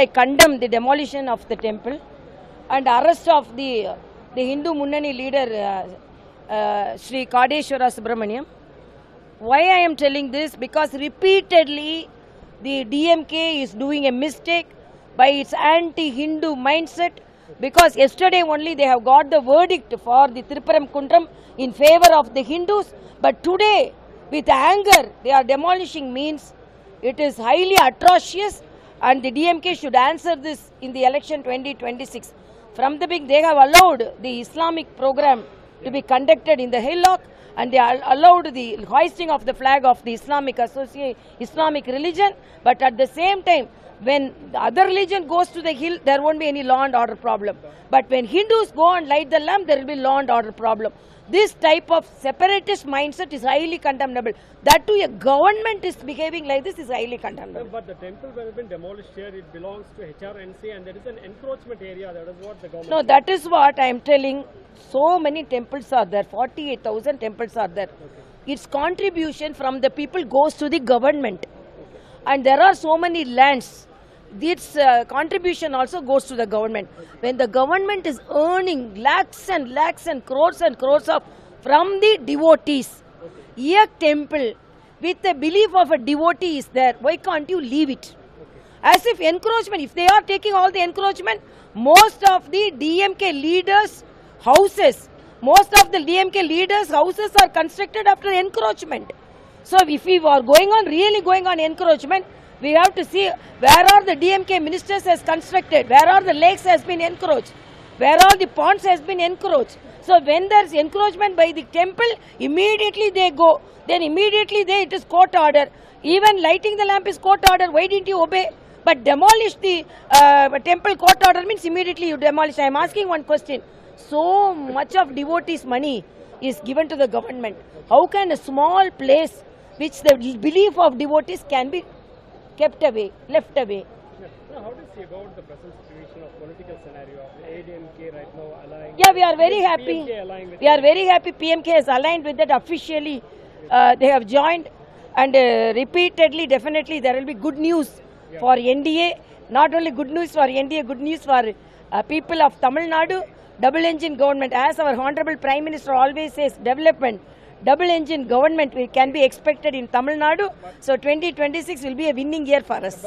I condemn the demolition of the temple and arrest of the Hindu Munnani leader Sri Kadeshwara Subramaniam. Why I am telling this? Because repeatedly the DMK is doing a mistake by its anti-Hindu mindset, because yesterday only they have got the verdict for the Thiruparamkundram in favor of the Hindus, but today with anger they are demolishing. Means it is highly atrocious, and the DMK should answer this in the election 2026. From the beginning they have allowed the Islamic program to be conducted in the hillock, and they allowed the hoisting of the flag of the Islamic religion, but at the same time when the other religion goes to the hill, there won't be any law and order problem. But when Hindus go and light the lamp, there will be law and order problem. This type of separatist mindset is highly condemnable. That too, a government is behaving like this is highly condemnable. But the temple has been demolished here. It belongs to HRNC, and there is an encroachment area. That is what the government. No, that is what I am telling. So many temples are there. 48,000 temples are there. Okay. Its contribution from the people goes to the government, and there are so many lands. Its contribution also goes to the government. When the government is earning lakhs and lakhs and crores of from the devotees, a temple with the belief of a devotee is there, why can't you leave it? As if encroachment, if they are taking all the encroachment, most of the DMK leaders' houses, are constructed after encroachment. So if we are really going on encroachment, we have to see where are the DMK ministers has constructed, where are the lakes has been encroached, where all the ponds has been encroached. So when there is encroachment by the temple, immediately they go. Then immediately it is court order. Even lighting the lamp is court order. Why didn't you obey? But demolish the temple, court order means immediately you demolish. I am asking one question. So much of devotees' money is given to the government. How can a small place which the belief of devotees can be kept away, left away? Now, how do you see about the present situation of political scenario of the ADMK right now allying? Yeah, we are very happy. We are very happy. PMK has aligned with that officially. They have joined, and repeatedly, definitely there will be good news for NDA. Not only good news for NDA, good news for people of Tamil Nadu. Double engine government, as our Honorable Prime Minister always says, development. Double engine government can be expected in Tamil Nadu. So 2026 will be a winning year for us.